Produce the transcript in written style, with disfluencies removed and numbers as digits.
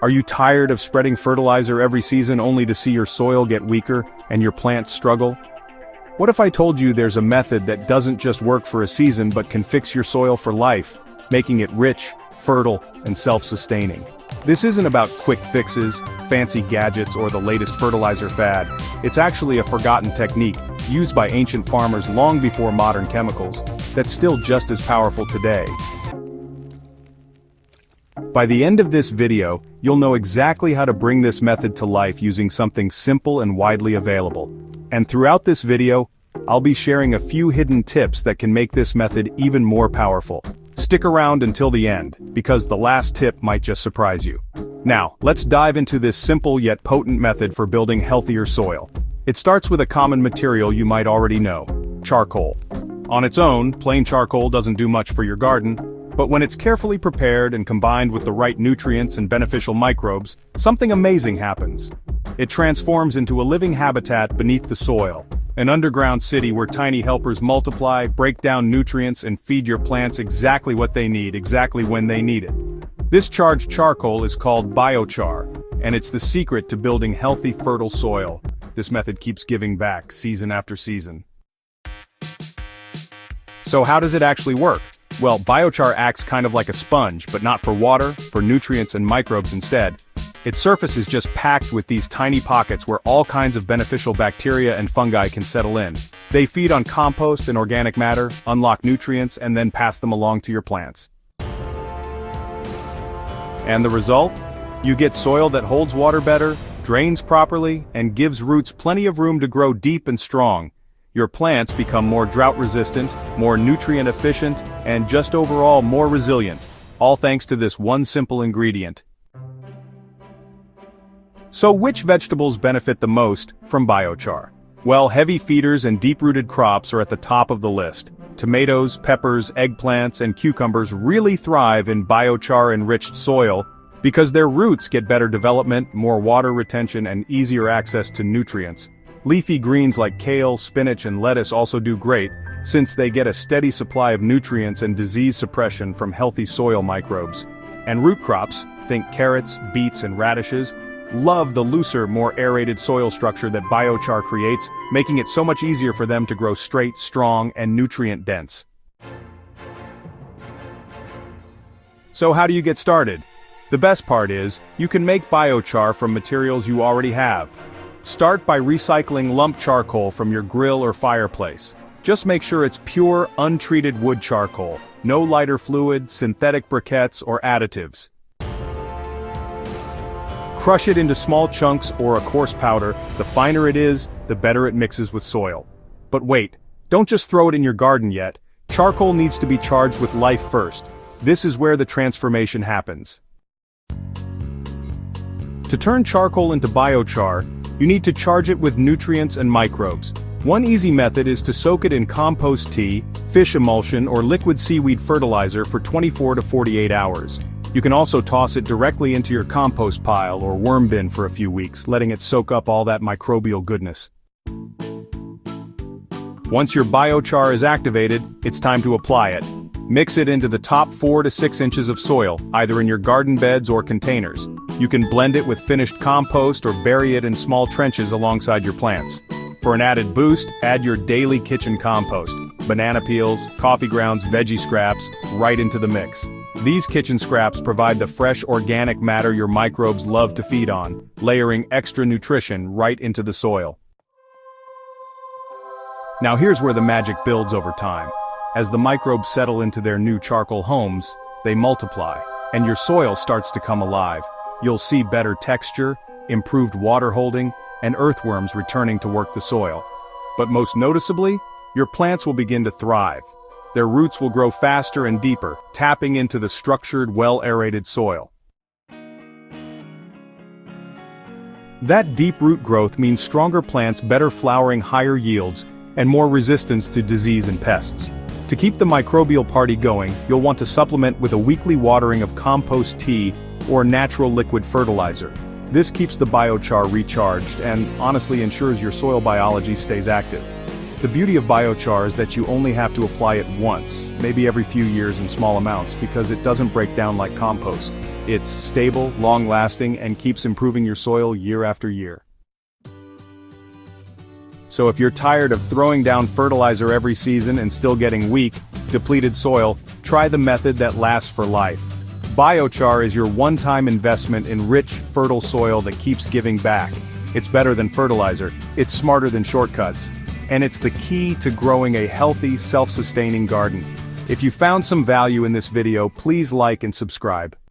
Are you tired of spreading fertilizer every season only to see your soil get weaker and your plants struggle? What if I told you there's a method that doesn't just work for a season but can fix your soil for life, making it rich, fertile, and self-sustaining? This isn't about quick fixes, fancy gadgets, or the latest fertilizer fad. It's actually a forgotten technique, used by ancient farmers long before modern chemicals, that's still just as powerful today. By the end of this video, you'll know exactly how to bring this method to life using something simple and widely available. And throughout this video, I'll be sharing a few hidden tips that can make this method even more powerful. Stick around until the end, because the last tip might just surprise you. Now, let's dive into this simple yet potent method for building healthier soil. It starts with a common material you might already know: charcoal. On its own, plain charcoal doesn't do much for your garden, but when it's carefully prepared and combined with the right nutrients and beneficial microbes, something amazing happens. It transforms into a living habitat beneath the soil, an underground city where tiny helpers multiply, break down nutrients, and feed your plants exactly what they need, exactly when they need it. This charged charcoal is called biochar, and it's the secret to building healthy, fertile soil. This method keeps giving back, season after season. So how does it actually work? Well, biochar acts kind of like a sponge, but not for water, for nutrients and microbes instead. Its surface is just packed with these tiny pockets where all kinds of beneficial bacteria and fungi can settle in. They feed on compost and organic matter, unlock nutrients, and then pass them along to your plants. And the result? You get soil that holds water better, drains properly, and gives roots plenty of room to grow deep and strong. Your plants become more drought-resistant, more nutrient-efficient, and just overall more resilient, all thanks to this one simple ingredient. So which vegetables benefit the most from biochar? Well, heavy feeders and deep-rooted crops are at the top of the list. Tomatoes, peppers, eggplants, and cucumbers really thrive in biochar-enriched soil because their roots get better development, more water retention, and easier access to nutrients. Leafy greens like kale, spinach, and lettuce also do great, since they get a steady supply of nutrients and disease suppression from healthy soil microbes. And root crops, think carrots, beets, and radishes, love the looser, more aerated soil structure that biochar creates, making it so much easier for them to grow straight, strong, and nutrient-dense. So how do you get started? The best part is, you can make biochar from materials you already have. Start by recycling lump charcoal from your grill or fireplace. Just make sure it's pure, untreated wood charcoal, no lighter fluid, synthetic briquettes, or additives. Crush it into small chunks or a coarse powder. The finer it is, the better it mixes with soil. But wait, don't just throw it in your garden yet. Charcoal needs to be charged with life first. This is where the transformation happens. To turn charcoal into biochar, you need to charge it with nutrients and microbes. One easy method is to soak it in compost tea, fish emulsion, or liquid seaweed fertilizer for 24 to 48 hours. You can also toss it directly into your compost pile or worm bin for a few weeks, letting it soak up all that microbial goodness. Once your biochar is activated, it's time to apply it. Mix it into the top 4 to 6 inches of soil, either in your garden beds or containers. You can blend it with finished compost or bury it in small trenches alongside your plants. For an added boost, add your daily kitchen compost, banana peels, coffee grounds, veggie scraps, right into the mix. These kitchen scraps provide the fresh organic matter your microbes love to feed on, layering extra nutrition right into the soil. Now here's where the magic builds over time. As the microbes settle into their new charcoal homes, they multiply, and your soil starts to come alive. You'll see better texture, improved water holding, and earthworms returning to work the soil. But most noticeably, your plants will begin to thrive. Their roots will grow faster and deeper, tapping into the structured, well-aerated soil. That deep root growth means stronger plants, better flowering, higher yields, and more resistance to disease and pests. To keep the microbial party going, you'll want to supplement with a weekly watering of compost tea or natural liquid fertilizer. This keeps the biochar recharged and honestly ensures your soil biology stays active. The beauty of biochar is that you only have to apply it once, maybe every few years in small amounts, because it doesn't break down like compost. It's stable, long-lasting, and keeps improving your soil year after year. So if you're tired of throwing down fertilizer every season and still getting weak, depleted soil, try the method that lasts for life. Biochar is your one-time investment in rich, fertile soil that keeps giving back. It's better than fertilizer, it's smarter than shortcuts, and it's the key to growing a healthy, self-sustaining garden. If you found some value in this video, please like and subscribe.